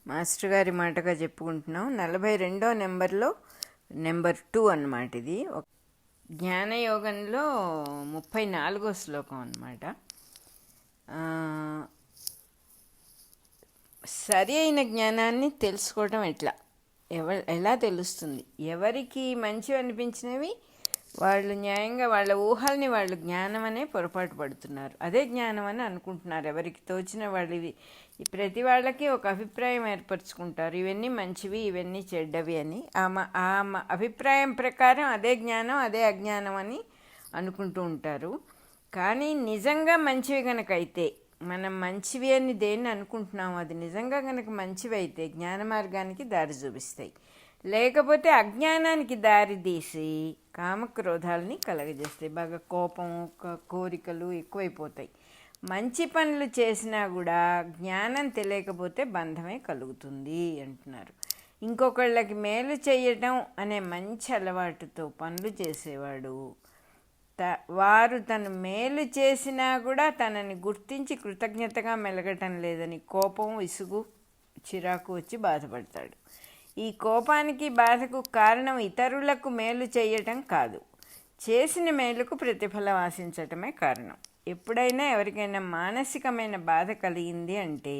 Master గారి మాటగా చెప్పుకుంటున్నాం. 42వ నెంబర్లో నెంబర్ 2 అన్నమాట. ఇది జ్ఞానయోగంలో 34వ శ్లోకం అన్నమాట. సరి అయిన జ్ఞానాన్ని తెలుసుకోవడం ఎలా తెలుస్తుంది? ఎవరికి మంచివి అనిపించినవి వాళ్ళు న్యాయంగా వాళ్ళ ఊహల్ని వాళ్ళు జ్ఞానం అనే పొరపాటు పడుతున్నారు. అదే జ్ఞానం అని అనుకుంటున్నారు. ఎవరికి తోచిన వాళ్ళవి ప్రతి వాళ్ళకి ఒక అభిప్రాయం ఏర్పరచుకుంటారు. ఇవన్నీ మంచివి, ఇవన్నీ చెడ్డవి అని. ఆ అభిప్రాయం ప్రకారం అదే జ్ఞానం, అదే అజ్ఞానం అని అనుకుంటూ ఉంటారు. కానీ నిజంగా మంచివి కనుక అయితే, మనం మంచివి అని దేన్ని అనుకుంటున్నాము అది నిజంగా కనుక మంచివి అయితే జ్ఞాన మార్గానికి దారి చూపిస్తాయి. లేకపోతే అజ్ఞానానికి దారి తీసి కామక్రోధాలని కలగజేస్తాయి. బాగా కోపం, కోరికలు ఎక్కువైపోతాయి. మంచి పనులు చేసినా కూడా జ్ఞానం తెలియకపోతే బంధమే కలుగుతుంది అంటున్నారు. ఇంకొకళ్ళకి మేలు చేయటం అనే మంచి అలవాటుతో పనులు చేసేవాడు వారు తను మేలు చేసినా కూడా తనని గుర్తించి కృతజ్ఞతగా మెలగటం లేదని కోపం, విసుగు, చిరాకు వచ్చి బాధపడతాడు. ఈ కోపానికి, బాధకు కారణం ఇతరులకు మేలు చేయటం కాదు, చేసిన మేలుకు ప్రతిఫలం ఆశించటమే కారణం. ఎప్పుడైనా ఎవరికైనా మానసికమైన బాధ కలిగింది అంటే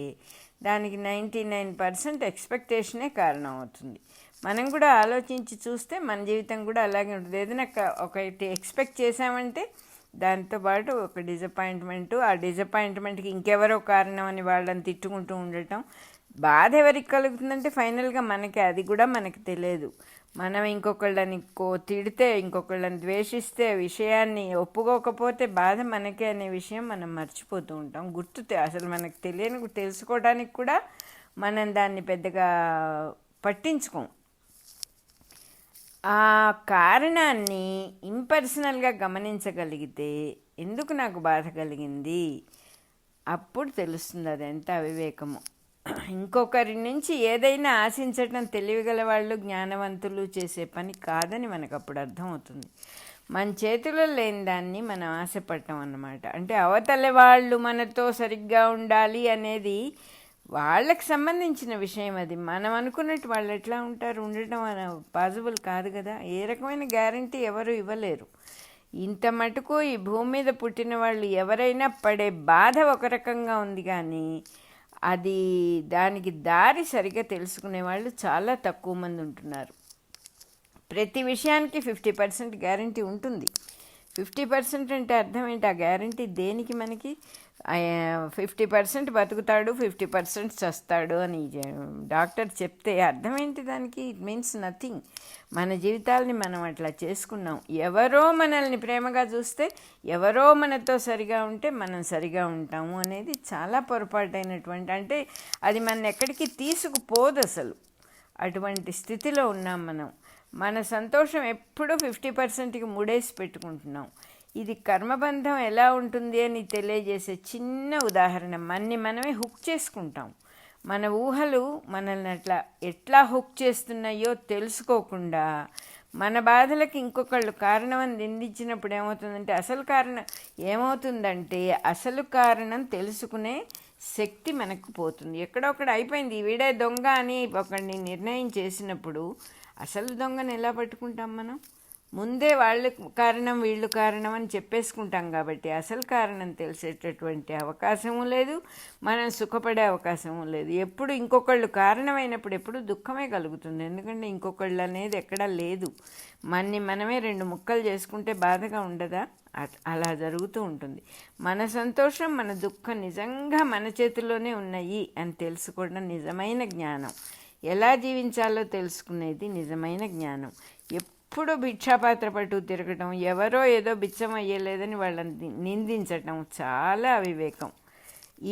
దానికి 99% ఎక్స్పెక్టేషనే కారణం అవుతుంది. మనం కూడా ఆలోచించి చూస్తే మన జీవితం కూడా అలాగే ఉంటుంది. ఏదైనా ఒకటి ఎక్స్పెక్ట్ చేసామంటే దాంతోపాటు ఒక డిసప్పాయింట్మెంటు, ఆ డిసప్పాయింట్మెంట్కి ఇంకెవరో కారణం అని వాళ్ళని తిట్టుకుంటూ ఉండటం. బాధ ఎవరికి కలుగుతుందంటే ఫైనల్గా మనకి, అది కూడా మనకి తెలియదు. మనం ఇంకొకళ్ళని తిడితే, ఇంకొకళ్ళని ద్వేషిస్తే, విషయాన్ని ఒప్పుకోకపోతే బాధ మనకే అనే విషయం మనం మర్చిపోతూ ఉంటాం. అసలు మనకు తెలియని తెలుసుకోవడానికి కూడా మనం దాన్ని పెద్దగా పట్టించుకోం. ఆ కారణాన్ని ఇంపర్సనల్గా గమనించగలిగితే ఎందుకు నాకు బాధ కలిగింది అప్పుడు తెలుస్తుంది అది ఎంత అవివేకము. ఇంకొకరి నుంచి ఏదైనా ఆశించటం తెలివిగల వాళ్ళు, జ్ఞానవంతులు చేసే పని కాదని మనకు అప్పుడు అర్థమవుతుంది. మన చేతిలో లేని దాన్ని మనం ఆశపడటం అన్నమాట. అంటే అవతల వాళ్ళు మనతో సరిగ్గా ఉండాలి అనేది వాళ్ళకి సంబంధించిన విషయం. అది మనం అనుకున్నట్టు వాళ్ళు ఎట్లా ఉండటం పాసిబుల్ కాదు కదా. ఏ రకమైన గ్యారంటీ ఎవరు ఇవ్వలేరు. ఇంత మటుకు ఈ భూమి మీద పుట్టిన వాళ్ళు ఎవరైనా పడే బాధ ఒక రకంగా ఉంది, కానీ దానికి దారి సరిగ్గా తెలుసుకునే వాళ్ళు చాలా తక్కువ మంది ఉంటున్నారు. ప్రతి విషయానికి 50% గ్యారంటీ ఉంటుంది. 50% అంటే అర్థం ఏంటి? ఆ గ్యారంటీ దేనికి? మనకి 50% బతుకుతాడు, 50% చస్తాడు అని డాక్టర్ చెప్తే అర్థం ఏంటి దానికి? It means nothing. మన జీవితాలని మనం అట్లా చేసుకున్నాం. ఎవరో మనల్ని ప్రేమగా చూస్తే, ఎవరో మనతో సరిగా ఉంటే మనం సరిగా ఉంటాము అనేది చాలా పొరపాటైనటువంటి, అంటే అది మన ఎక్కడికి తీసుకుపోదు అసలు. అటువంటి స్థితిలో ఉన్నాం మనం. మన సంతోషం ఎప్పుడూ 50%కి ముడేసి పెట్టుకుంటున్నాం. ఇది కర్మబంధం ఎలా ఉంటుంది అని తెలియజేసే చిన్న ఉదాహరణ. మనమే హుక్ చేసుకుంటాం. మన ఊహలు మనల్ని ఎట్లా హుక్ చేస్తున్నాయో తెలుసుకోకుండా మన బాధలకు ఇంకొకళ్ళు కారణం అని నిందించినప్పుడు అసలు కారణం తెలుసుకునే శక్తి మనకు పోతుంది. ఎక్కడొక్కడ అయిపోయింది. వీడే దొంగ అని ఒకడిని నిర్ణయం చేసినప్పుడు అసలు దొంగను ఎలా పట్టుకుంటాం మనం? ముందే వాళ్ళు కారణం, వీళ్ళు కారణం అని చెప్పేసుకుంటాం కాబట్టి అసలు కారణం తెలిసేటటువంటి అవకాశము లేదు, మనం సుఖపడే అవకాశము లేదు. ఎప్పుడు ఇంకొకళ్ళు కారణమైనప్పుడు ఎప్పుడు దుఃఖమే కలుగుతుంది. ఎందుకంటే ఇంకొకళ్ళు అనేది ఎక్కడా లేదు. మనమే 2 ముక్కలు చేసుకుంటే బాధగా ఉండదా? అలా జరుగుతూ ఉంటుంది. మన సంతోషం, మన దుఃఖం నిజంగా మన చేతిలోనే ఉన్నాయి అని తెలుసుకోవడం నిజమైన జ్ఞానం. ఎలా జీవించాలో తెలుసుకునేది నిజమైన జ్ఞానం. ఎప్పుడు భిక్షాపాత్ర పట్టు తిరగటం, ఎవరో ఏదో బిచ్చం అయ్యలేదని వాళ్ళని నిందించటం చాలా అవివేకం.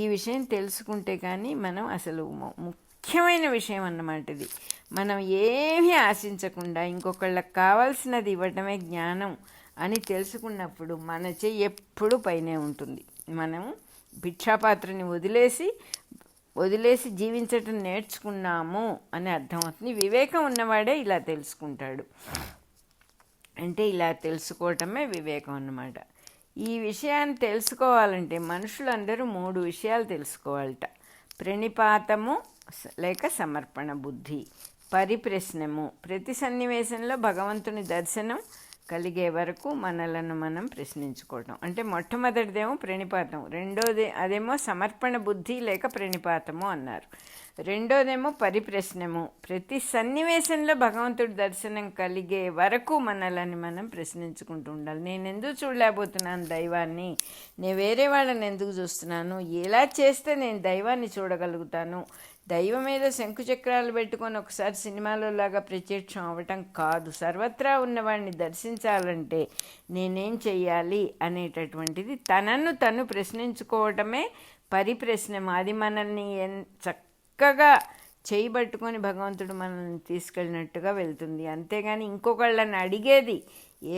ఈ విషయం తెలుసుకుంటే కానీ మనం అసలు ముఖ్యమైన విషయం అన్నమాట ఇది. మనం ఏమీ ఆశించకుండా ఇంకొకళ్ళకి కావాల్సినది ఇవ్వటమే జ్ఞానం అని తెలుసుకున్నప్పుడు మన చెయ్యి ఎప్పుడూ పైనే ఉంటుంది. మనం భిక్షాపాత్రని వదిలేసి జీవించటం నేర్చుకున్నాము అని అర్థమవుతుంది. వివేకం ఉన్నవాడే ఇలా తెలుసుకుంటాడు. అంటే ఇలా తెలుసుకోవటమే వివేకం అన్నమాట. ఈ విషయాన్ని తెలుసుకోవాలంటే మనుషులందరూ 3 విషయాలు తెలుసుకోవాలట. ప్రణిపాతము, లేక సమర్పణ బుద్ధి. పరిప్రశ్నము, ప్రతి సన్నివేశంలో భగవంతుని దర్శనం కలిగే వరకు మనలను మనం ప్రశ్నించుకోవటం. అంటే మొట్టమొదటిదేమో ప్రణిపాతం, అదేమో సమర్పణ బుద్ధి లేక ప్రణిపాతము అన్నారు. రెండోదేమో పరిప్రశ్నము, ప్రతి సన్నివేశంలో భగవంతుడి దర్శనం కలిగే వరకు మనల్ని మనం ప్రశ్నించుకుంటూ ఉండాలి. నేను ఎందుకు చూడలేకపోతున్నాను దైవాన్ని, నేను వేరే వాళ్ళని ఎందుకు చూస్తున్నాను, ఎలా చేస్తే నేను దైవాన్ని చూడగలుగుతాను, దైవం మీద శంకుచక్రాలు పెట్టుకొని ఒకసారి సినిమాలో లాగా ప్రత్యక్షం అవ్వటం కాదు, సర్వత్రా ఉన్నవాడిని దర్శించాలంటే నేనేం చెయ్యాలి అనేటటువంటిది తనను తను ప్రశ్నించుకోవటమే పరిప్రశ్నం. అది మనల్ని చక్కగా చేయబట్టుకొని భగవంతుడు మనల్ని తీసుకెళ్ళినట్టుగా వెళ్తుంది. అంతేగాని ఇంకొకళ్ళని అడిగేది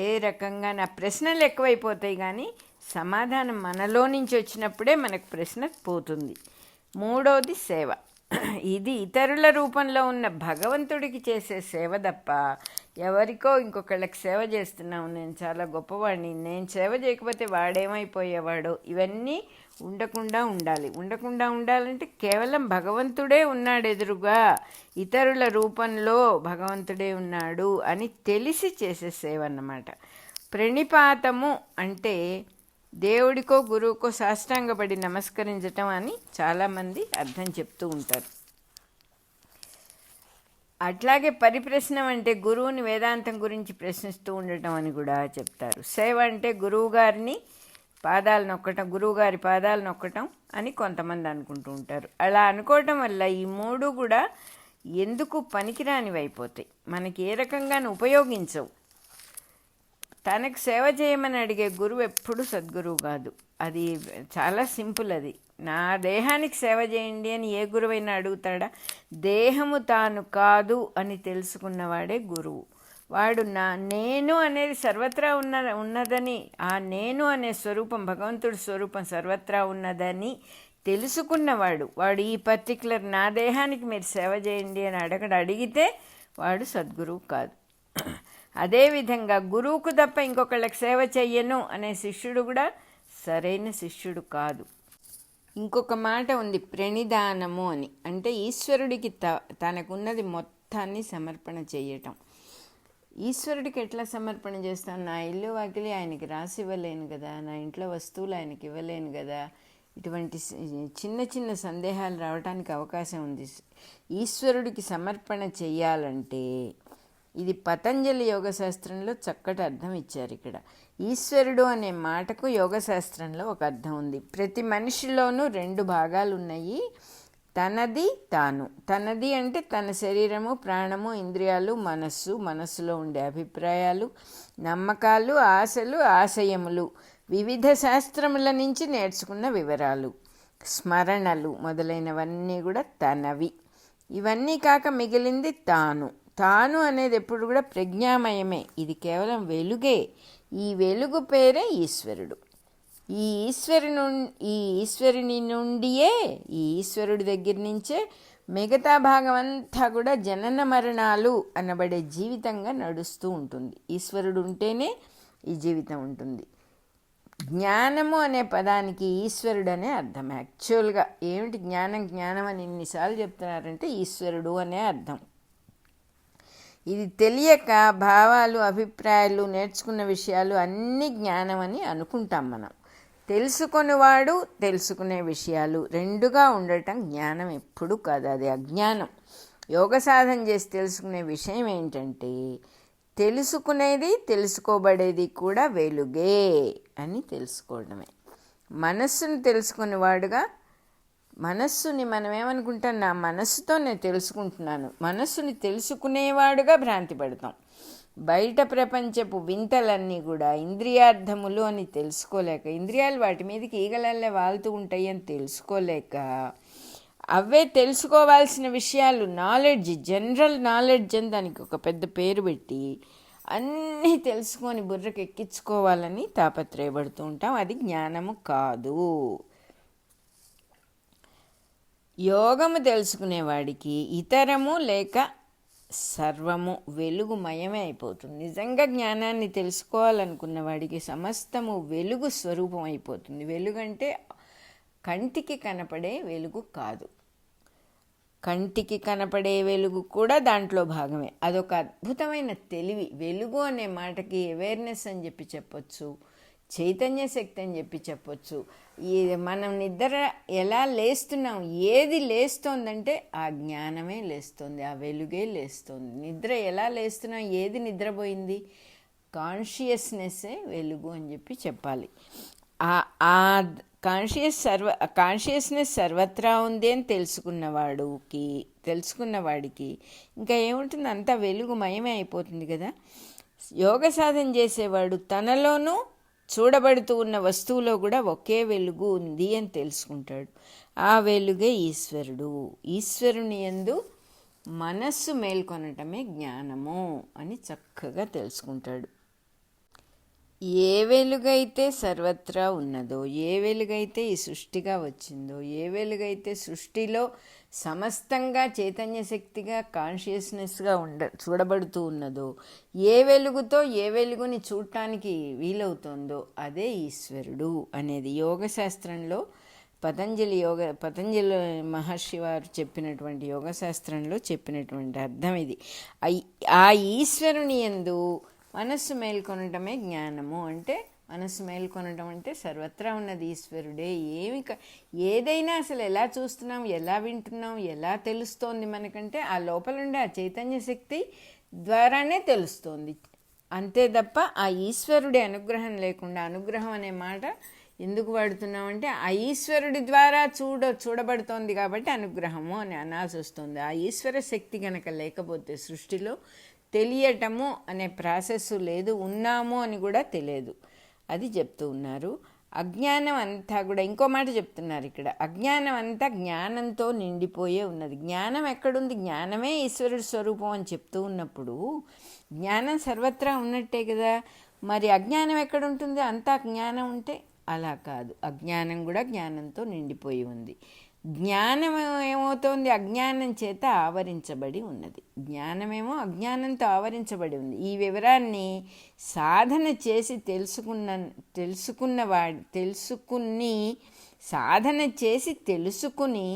ఏ రకంగా నా ప్రశ్నలు ఎక్కువైపోతాయి, కానీ సమాధానం మనలో నుంచి వచ్చినప్పుడే మనకు ప్రశ్న పోతుంది. మూడవది సేవ. ఇది ఇతరుల రూపంలో ఉన్న భగవంతుడికి చేసే సేవ తప్ప ఎవరికో ఇంకొకళ్ళకి సేవ చేస్తున్నాము, నేను చాలా గొప్పవాడిని, నేను సేవ చేయకపోతే వాడేమైపోయేవాడో, ఇవన్నీ ఉండకుండా ఉండాలంటే కేవలం భగవంతుడే ఉన్నాడు ఎదురుగా, ఇతరుల రూపంలో భగవంతుడే ఉన్నాడు అని తెలిసి చేసే సేవ అన్నమాట. ప్రణిపాతము అంటే దేవుడికో గురువుకో సాష్టాంగపడి నమస్కరించటం అని చాలామంది అర్థం చెప్తూ ఉంటారు. అట్లాగే పరిప్రశ్నం అంటే గురువుని వేదాంతం గురించి ప్రశ్నిస్తూ ఉండటం అని కూడా చెప్తారు. సేవ అంటే గురువుగారి పాదాలు నొక్కటం అని కొంతమంది అనుకుంటూ ఉంటారు. అలా అనుకోవటం వల్ల ఈ మూడు కూడా ఎందుకు పనికిరానివి అయిపోతాయి, మనకి ఏ రకంగానూ ఉపయోగించవు. తనకు సేవ చేయమని అడిగే గురువు ఎప్పుడు సద్గురువు కాదు. అది చాలా సింపుల్. అది నా దేహానికి సేవ చేయండి అని ఏ గురువైనా అడుగుతాడా? దేహము తాను కాదు అని తెలుసుకున్నవాడే గురువు. వాడు నేను అనేది సర్వత్రా ఉన్నదని, ఆ నేను అనే స్వరూపం భగవంతుడి స్వరూపం సర్వత్రా ఉన్నదని తెలుసుకున్నవాడు. వాడు ఈ పర్టికులర్ నా దేహానికి మీరు సేవ చేయండి అని అడిగితే వాడు సద్గురువు కాదు. అదేవిధంగా గురువుకు తప్ప ఇంకొకళ్ళకి సేవ చెయ్యను అనే శిష్యుడు కూడా సరైన శిష్యుడు కాదు. ఇంకొక మాట ఉంది, ప్రణిధానము అని. అంటే ఈశ్వరుడికి తనకున్నది మొత్తాన్ని సమర్పణ చేయటం. ఈశ్వరుడికి ఎట్లా సమర్పణ చేస్తాను? నా ఇల్లు వాకిలి ఆయనకి రాసి ఇవ్వలేను కదా, నా ఇంట్లో వస్తువులు ఆయనకి ఇవ్వలేను కదా, ఇటువంటి చిన్న చిన్న సందేహాలు రావడానికి అవకాశం ఉంది. ఈశ్వరుడికి సమర్పణ చెయ్యాలంటే ఇది పతంజలి యోగశాస్త్రంలో చక్కటి అర్థం ఇచ్చారు. ఇక్కడ ఈశ్వరుడు అనే మాటకు యోగశాస్త్రంలో ఒక అర్థం ఉంది. ప్రతి మనిషిలోనూ రెండు భాగాలు ఉన్నాయి, తనది తాను. తనది అంటే తన శరీరము, ప్రాణము, ఇంద్రియాలు, మనస్సులో ఉండే అభిప్రాయాలు, నమ్మకాలు, ఆశలు, ఆశయములు, వివిధ శాస్త్రముల నుంచి నేర్చుకున్న వివరాలు, స్మరణలు మొదలైనవన్నీ కూడా తనవి. ఇవన్నీ కాక మిగిలింది తాను అనేది ఎప్పుడు కూడా ప్రజ్ఞామయమే. ఇది కేవలం వెలుగే. ఈ వెలుగు పేరే ఈశ్వరుడు. ఈ ఈశ్వరుని నుండియే, ఈ ఈశ్వరుడి దగ్గర నుంచే మిగతా భాగం అంతా కూడా జనన మరణాలు అనబడే జీవితంగా నడుస్తూ ఉంటుంది. ఈశ్వరుడు ఉంటేనే ఈ జీవితం ఉంటుంది. జ్ఞానము అనే పదానికి ఈశ్వరుడు అనే అర్థం. యాక్చువల్గా ఏమిటి జ్ఞానం అని ఇన్నిసార్లు చెప్తున్నారంటే ఈశ్వరుడు అనే అర్థం. ఇది తెలియక భావాలు, అభిప్రాయాలు, నేర్చుకున్న విషయాలు అన్నీ జ్ఞానం అని అనుకుంటాం మనం. తెలుసుకునేవాడు, తెలుసుకునే విషయాలు రెండుగా ఉండటం జ్ఞానం ఎప్పుడు కాదు, అది అజ్ఞానం. యోగ సాధన చేసి తెలుసుకునే విషయం ఏంటంటే తెలుసుకునేది, తెలుసుకోబడేది కూడా వెలుగే అని తెలుసుకోవడమే. మనస్సును తెలుసుకునేవాడుగా, మనస్సుని మనం ఏమనుకుంటాం, నా మనస్సుతో నేను తెలుసుకుంటున్నాను, మనస్సుని తెలుసుకునేవాడుగా భ్రాంతి పడతాం. బయట ప్రపంచపు వింతలన్నీ కూడా ఇంద్రియార్థములు అని తెలుసుకోలేక, ఇంద్రియాలు వాటి మీదకి ఈగలల్లే వాళ్తూ ఉంటాయి అని తెలుసుకోలేక, అవే తెలుసుకోవాల్సిన విషయాలు, నాలెడ్జ్, జనరల్ నాలెడ్జ్ అని దానికి ఒక పెద్ద పేరు పెట్టి అన్నీ తెలుసుకొని బుర్రకు ఎక్కించుకోవాలని తాపత్రయపడుతూ ఉంటాం. అది జ్ఞానము కాదు. యోగము తెలుసుకునేవాడికి ఇతరము లేక సర్వము వెలుగుమయమే అయిపోతుంది. నిజంగా జ్ఞానాన్ని తెలుసుకోవాలనుకున్న వాడికి సమస్తము వెలుగు స్వరూపం అయిపోతుంది. వెలుగంటే కంటికి కనపడే వెలుగు కాదు. కంటికి కనపడే వెలుగు కూడా దాంట్లో భాగమే. అదొక అద్భుతమైన తెలివి. వెలుగు అనే మాటకి అవేర్నెస్ అని చెప్పి చెప్పొచ్చు, చైతన్య శక్తి అని చెప్పి చెప్పొచ్చు. ఈ మనం నిద్ర ఎలా లేస్తున్నాం, ఏది లేస్తోందంటే ఆ జ్ఞానమే లేస్తుంది, ఆ వెలుగే లేస్తుంది. నిద్ర ఎలా లేస్తున్నాం, ఏది నిద్రపోయింది, కాన్షియస్నెస్సే వెలుగు అని చెప్పి చెప్పాలి. ఆ కాన్షియస్నెస్ సర్వత్రా ఉంది అని తెలుసుకున్నవాడికి ఇంకా ఏముంటుంది, అంతా వెలుగుమయమే అయిపోతుంది కదా. యోగ సాధన చేసేవాడు తనలోనూ చూడబడుతూ ఉన్న వస్తువులో కూడా ఒకే వెలుగు ఉంది అని తెలుసుకుంటాడు. ఆ వెలుగే ఈశ్వరుడు. ఈశ్వరుని యందు మనస్సు మేల్కొనటమే జ్ఞానము అని చక్కగా తెలుసుకుంటాడు. ఏ వెలుగైతే సర్వత్రా ఉన్నదో, ఏ వెలుగైతే ఈ సృష్టిగా వచ్చిందో, ఏ వెలుగైతే సృష్టిలో సమస్తంగా చైతన్య శక్తిగా కాన్షియస్నెస్గా చూడబడుతూ ఉన్నదో, ఏ వెలుగుతో ఏ వెలుగుని చూడటానికి వీలవుతుందో అదే ఈశ్వరుడు అనేది యోగశాస్త్రంలో పతంజలి మహర్షి వారు చెప్పినటువంటి యోగశాస్త్రంలో చెప్పినటువంటి అర్థం ఇది. ఆ ఈశ్వరుని యందు మనస్సు మేల్కొనటమే జ్ఞానము. అంటే మనస్సు మేల్కొనటం అంటే సర్వత్రా ఉన్నది ఈశ్వరుడే. ఏదైనా అసలు ఎలా చూస్తున్నాం, ఎలా వింటున్నాం, ఎలా తెలుస్తోంది మనకంటే ఆ లోపల ఉండే ఆ చైతన్య శక్తి ద్వారానే తెలుస్తోంది. అంతే తప్ప ఆ ఈశ్వరుడి అనుగ్రహం లేకుండా, అనుగ్రహం అనే మాట ఎందుకు వాడుతున్నామంటే ఆ ఈశ్వరుడి ద్వారా చూడబడుతోంది కాబట్టి అనుగ్రహము అని అనాల్సి వస్తుంది. ఆ ఈశ్వర శక్తి కనుక లేకపోతే సృష్టిలో తెలియటము అనే ప్రాసెస్ లేదు, ఉన్నాము అని కూడా తెలియదు. అది చెప్తూ ఉన్నారు. అజ్ఞానం అంతా కూడా ఇంకో మాట చెప్తున్నారు ఇక్కడ. అజ్ఞానం అంతా జ్ఞానంతో నిండిపోయే ఉన్నది. జ్ఞానం ఎక్కడుంది? జ్ఞానమే ఈశ్వరుడి స్వరూపం అని చెప్తూ ఉన్నప్పుడు జ్ఞానం సర్వత్రా ఉన్నట్టే కదా. మరి అజ్ఞానం ఎక్కడుంటుంది? అంతా జ్ఞానం ఉంటే అలా కాదు. అజ్ఞానం కూడా జ్ఞానంతో నిండిపోయి ఉంది. జ్ఞానం ఏమవుతోంది? అజ్ఞానం చేత ఆవరించబడి ఉన్నది. జ్ఞానమేమో అజ్ఞానంతో ఆవరించబడి ఉంది. ఈ వివరాన్ని సాధన చేసి తెలుసుకుని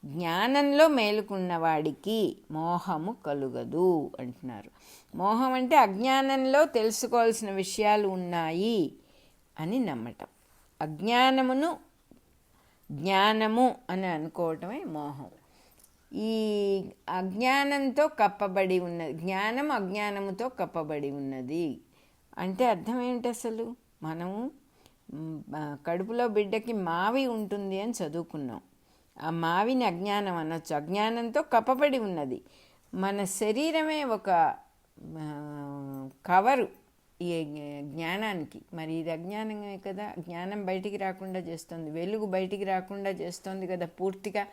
జ్ఞానంలో మేలుకున్నవాడికి మోహము కలుగదు అంటున్నారు. మోహం అంటే అజ్ఞానంలో తెలుసుకోవాల్సిన విషయాలు ఉన్నాయి అని నమ్మటం. జ్ఞానము అని అనుకోవటమే మోహం. ఈ అజ్ఞానంతో కప్పబడి ఉన్నది, జ్ఞానం అజ్ఞానముతో కప్పబడి ఉన్నది అంటే అర్థం ఏమిటి? అసలు మనము కడుపులో బిడ్డకి మావి ఉంటుంది అని చదువుకున్నాం. ఆ మావిని అజ్ఞానం అనొచ్చు. అజ్ఞానంతో కప్పబడి ఉన్నది. మన శరీరమే ఒక కవరు ఈ జ్ఞానానికి. మరి ఇది అజ్ఞానమే కదా. జ్ఞానం బయటికి రాకుండా చేస్తుంది, వెలుగు బయటికి రాకుండా చేస్తుంది కదా. పూర్తిగా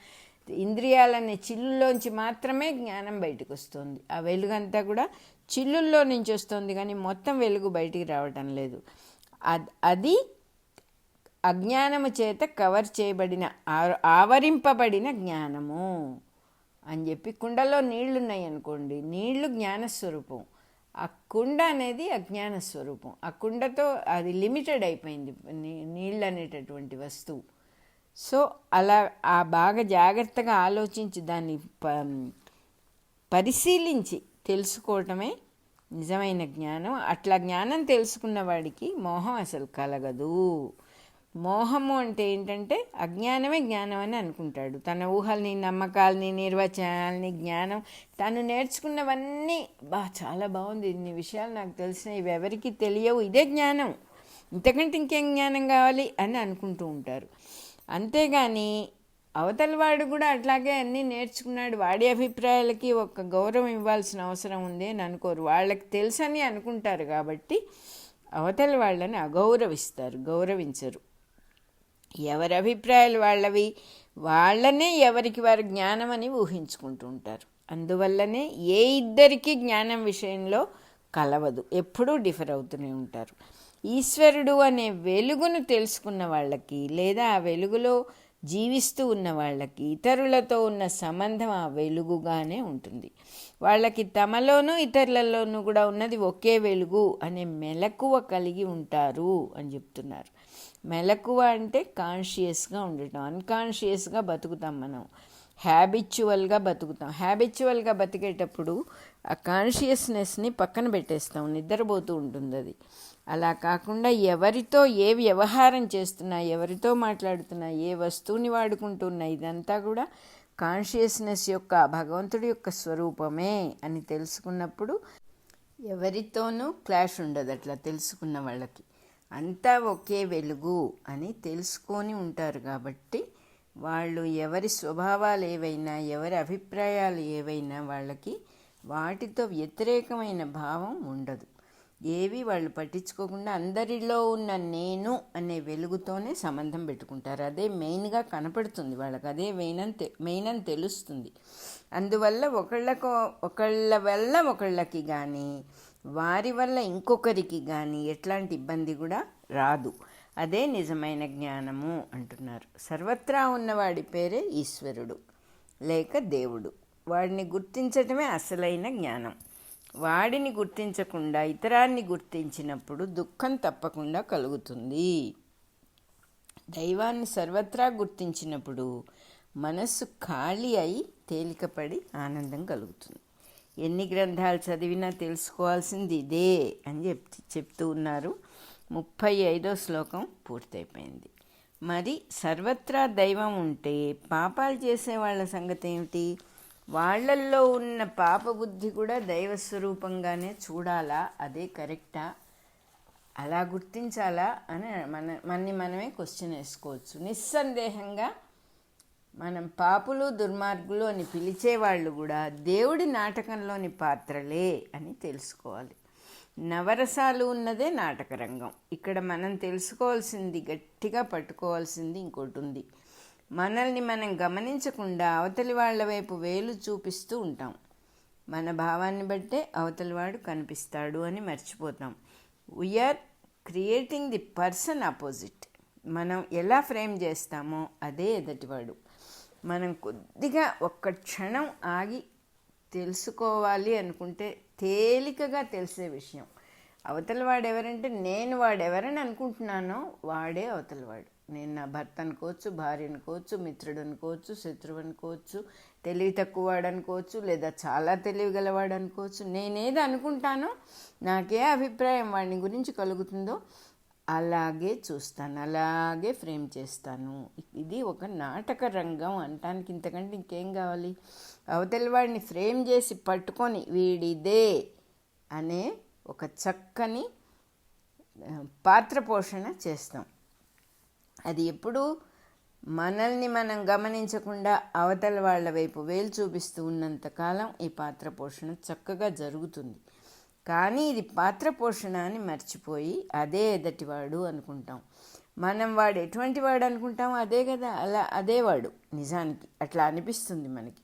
ఇంద్రియాలనే చిల్లుల్లోంచి మాత్రమే జ్ఞానం బయటకు వస్తుంది. ఆ వెలుగంతా కూడా చిల్లుల్లో నుంచి వస్తుంది, కానీ మొత్తం వెలుగు బయటికి రావటం లేదు. అది అజ్ఞానము చేత కవర్ చేయబడిన, ఆవరింపబడిన జ్ఞానము అని చెప్పి. కుండలో నీళ్లున్నాయి అనుకోండి, నీళ్లు జ్ఞానస్వరూపం. ఆ కుండ అనేది అజ్ఞాన స్వరూపం. ఆ కుండతో అది లిమిటెడ్ అయిపోయింది నీళ్ళు అనేటటువంటి వస్తువు. సో అలా ఆ బాగా జాగ్రత్తగా ఆలోచించి దాన్ని పరిశీలించి తెలుసుకోవటమే నిజమైన జ్ఞానం. అట్లా జ్ఞానం తెలుసుకున్న వాడికి మోహం అసలు కలగదు. మోహము అంటే ఏంటంటే అజ్ఞానమే జ్ఞానం అని అనుకుంటాడు. తన ఊహల్ని, నమ్మకాలని, నిర్వచనాలని, జ్ఞానం తను నేర్చుకున్నవన్నీ చాలా బాగుంది, ఇన్ని విషయాలు నాకు తెలిసినాయి, ఇవి ఎవరికి తెలియవు, ఇదే జ్ఞానం, ఇంతకంటే ఇంకేం జ్ఞానం కావాలి అని అనుకుంటూ ఉంటారు. అంతేగాని అవతల వాడు కూడా అట్లాగే అన్నీ నేర్చుకున్నాడు, వాడి అభిప్రాయాలకి ఒక గౌరవం ఇవ్వాల్సిన అవసరం ఉంది అని అనుకోరు. వాళ్ళకి తెలుసని అనుకుంటారు కాబట్టి అవతల వాళ్ళని అగౌరవిస్తారు, గౌరవించరు. ఎవరి అభిప్రాయాలు వాళ్ళవి, వాళ్ళనే ఎవరికి వారు జ్ఞానం అని ఊహించుకుంటూ ఉంటారు. అందువల్లనే ఏ ఇద్దరికీ జ్ఞానం విషయంలో కలవదు, ఎప్పుడూ డిఫర్ అవుతూనే ఉంటారు. ఈశ్వరుడు అనే వెలుగును తెలుసుకున్న వాళ్ళకి, లేదా ఆ వెలుగులో జీవిస్తూ ఉన్న వాళ్ళకి ఇతరులతో ఉన్న సంబంధం ఆ వెలుగుగానే ఉంటుంది. వాళ్ళకి తమలోనూ ఇతరులలోనూ కూడా ఉన్నది ఒకే వెలుగు అనే మెలకువ కలిగి ఉంటారు అని చెప్తున్నారు. మెలకువ అంటే కాన్షియస్గా ఉండటం. అన్కాన్షియస్గా బతుకుతాం మనం. హ్యాబిచువల్గా బతుకుతాం. హ్యాబిచువల్గా బతికేటప్పుడు ఆ కాన్షియస్నెస్ని పక్కన పెట్టేస్తాం, నిద్రపోతూ ఉంటుంది అది. అలా కాకుండా ఎవరితో ఏ వ్యవహారం చేస్తున్నా, ఎవరితో మాట్లాడుతున్నా, ఏ వస్తువుని వాడుకుంటున్నా, ఇదంతా కూడా కాన్షియస్నెస్ యొక్క, భగవంతుడి యొక్క స్వరూపమే అని తెలుసుకున్నప్పుడు ఎవరితోనూ క్లాష్ ఉండదు. అట్లా తెలుసుకున్న వాళ్ళకి అంతా ఒకే వెలుగు అని తెలుసుకొని ఉంటారు. కాబట్టి వాళ్ళు ఎవరి స్వభావాలు ఏవైనా, ఎవరి అభిప్రాయాలు ఏవైనా వాళ్ళకి వాటితో వ్యతిరేకమైన భావం ఉండదు. ఏవి వాళ్ళు పట్టించుకోకుండా అందరిలో ఉన్న నేను అనే వెలుగుతోనే సంబంధం పెట్టుకుంటారు. అదే మెయిన్గా కనపడుతుంది వాళ్ళకి, అదే మెయిన్ అని తెలుస్తుంది. అందువల్ల ఒకళ్ళ వల్ల ఒకళ్ళకి కానీ, వారి వల్ల ఇంకొకరికి కానీ ఎట్లాంటి ఇబ్బంది కూడా రాదు. అదే నిజమైన జ్ఞానము అంటున్నారు. సర్వత్రా ఉన్నవాడి పేరే ఈశ్వరుడు లేక దేవుడు. వాడిని గుర్తించటమే అసలైన జ్ఞానం. వాడిని గుర్తించకుండా ఇతరాన్ని గుర్తించినప్పుడు దుఃఖం తప్పకుండా కలుగుతుంది. దైవాన్ని సర్వత్రా గుర్తించినప్పుడు మనస్సు ఖాళీ అయి తేలికపడి ఆనందం కలుగుతుంది. ఎన్ని గ్రంథాలు చదివినా తెలుసుకోవాల్సింది ఇదే అని చెప్తూ ఉన్నారు. 35వ శ్లోకం పూర్తయిపోయింది. మరి సర్వత్రా దైవం ఉంటే పాపాలు చేసే వాళ్ళ సంగతి ఏమిటి? వాళ్ళల్లో ఉన్న పాపబుద్ధి కూడా దైవస్వరూపంగానే చూడాలా? అదే కరెక్టా? అలా గుర్తించాలా అని మనమే క్వశ్చన్ వేసుకోవచ్చు. నిస్సందేహంగా మనం పాపులు దుర్మార్గులు అని పిలిచేవాళ్ళు కూడా దేవుడి నాటకంలోని పాత్రలే అని తెలుసుకోవాలి. నవరసాలు ఉన్నదే నాటక రంగం. ఇక్కడ మనం తెలుసుకోవాల్సింది, గట్టిగా పట్టుకోవాల్సింది ఇంకోటి ఉంది. మనల్ని మనం గమనించకుండా అవతలి వాళ్ళ వైపు వేలు చూపిస్తూ ఉంటాం. మన భావాన్ని బట్టే అవతలివాడు కనిపిస్తాడు అని మర్చిపోతాం. We are creating the person opposite. మనం ఎలా ఫ్రేమ్ చేస్తామో అదే ఎదుటివాడు. మనం కొద్దిగా ఒక్క క్షణం ఆగి తెలుసుకోవాలి అనుకుంటే తేలికగా తెలిసే విషయం. అవతలవాడు ఎవరంటే నేను వాడెవరని అనుకుంటున్నానో వాడే అవతలవాడు. నేను నా భర్త అనుకోవచ్చు, భార్య అనుకోవచ్చు, మిత్రుడు అనుకోవచ్చు, శత్రువు అనుకోవచ్చు, తెలివి తక్కువ వాడు అనుకోవచ్చు, లేదా చాలా తెలివి గలవాడు అనుకోవచ్చు. నేనేది అనుకుంటానో, నాకే అభిప్రాయం వాడిని గురించి కలుగుతుందో అలాగే చూస్తాను, అలాగే ఫ్రేమ్ చేస్తాను. ఇది ఒక నాటక రంగం అంటానికి ఇంతకంటే ఇంకేం కావాలి? అవతలి వాడిని ఫ్రేమ్ చేసి పట్టుకొని వీడిదే అనే ఒక చక్కని పాత్ర పోషణ చేస్తాం. అది ఎప్పుడు మనల్ని మనం గమనించకుండా అవతల వాళ్ళ వైపు వేలు చూపిస్తూ ఉన్నంతకాలం ఈ పాత్ర పోషణ చక్కగా జరుగుతుంది. కానీ ఇది పాత్ర పోషణ అని మర్చిపోయి అదే ఎదటివాడు అనుకుంటాం. మనం వాడు ఎటువంటి వాడు అనుకుంటామో అదే కదా, అదే వాడు. నిజానికి అట్లా అనిపిస్తుంది మనకి.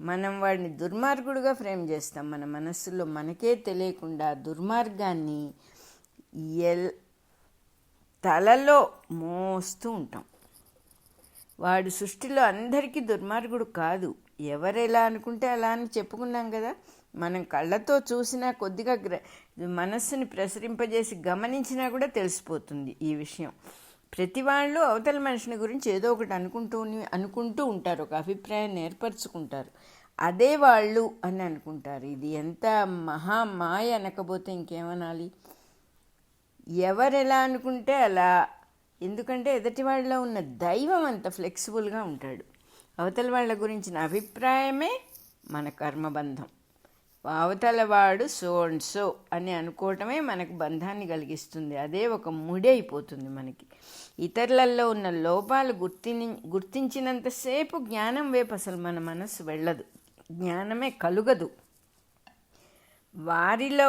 మనం వాడిని దుర్మార్గుడుగా ఫ్రేమ్ చేస్తాం. మన మనస్సులో మనకే తెలియకుండా దుర్మార్గాన్ని తలలో మోస్తూ ఉంటాం. వాడు సృష్టిలో అందరికీ దుర్మార్గుడు కాదు. ఎవరెలా అనుకుంటే అలా అని చెప్పుకున్నాం కదా. మనం కళ్ళతో చూసినా, కొద్దిగా మనస్సుని ప్రసరింపజేసి గమనించినా కూడా తెలిసిపోతుంది ఈ విషయం. ప్రతి వాళ్ళు అవతల మనిషిని గురించి ఏదో ఒకటి అనుకుంటూ ఉంటారు, ఒక అభిప్రాయాన్ని ఏర్పరచుకుంటారు. అదే వాళ్ళు అని అనుకుంటారు. ఇది ఎంత మహామాయ అనకపోతే ఇంకేమనాలి? ఎవరెలా అనుకుంటే అలా. ఎందుకంటే ఎదుటి వాళ్ళలో ఉన్న దైవం అంత ఫ్లెక్సిబుల్గా ఉంటాడు. అవతల వాళ్ళ గురించిన అభిప్రాయమే మన కర్మబంధం. అవతల వాడు సో అండ్ సో అని అనుకోవటమే మనకు బంధాన్ని కలిగిస్తుంది. అదే ఒక ముడి అయిపోతుంది మనకి. ఇతరులలో ఉన్న లోపాలు గుర్తించినంతసేపు జ్ఞానం వైపు అసలు మన మనస్సు వెళ్ళదు, జ్ఞానమే కలుగదు. వారిలో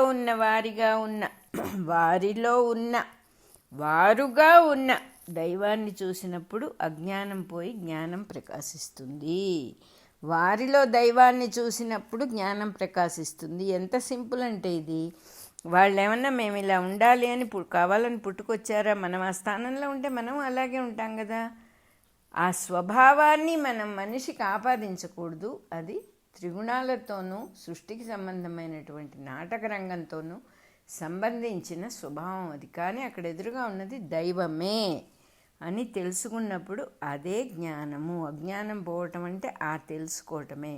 వారుగా ఉన్న దైవాన్ని చూసినప్పుడు అజ్ఞానం పోయి జ్ఞానం ప్రకాశిస్తుంది. వారిలో దైవాన్ని చూసినప్పుడు జ్ఞానం ప్రకాశిస్తుంది. ఎంత సింపుల్ అంటే ఇది. వాళ్ళు ఏమన్నా మేము ఇలా ఉండాలి అని కావాలని పుట్టుకొచ్చారా? మనం ఆ స్థానంలో ఉంటే మనం అలాగే ఉంటాం కదా. ఆ స్వభావాన్ని మనం మనిషికి ఆపాదించకూడదు. అది త్రిగుణాలతోనూ సృష్టికి సంబంధమైనటువంటి నాటక రంగంతోనూ సంబంధించిన స్వభావం అది. కానీ అక్కడ ఎదురుగా ఉన్నది దైవమే. అని తెలుసుకున్నప్పుడు అదే జ్ఞానము. అజ్ఞానం పోవటం అంటే ఆ తెలుసుకోవటమే.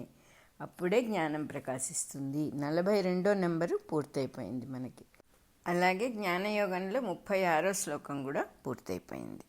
అప్పుడే జ్ఞానం ప్రకాశిస్తుంది. 42వ నెంబరు పూర్తయిపోయింది మనకి. అలాగే జ్ఞానయోగంలో 36వ శ్లోకం కూడా పూర్తయిపోయింది.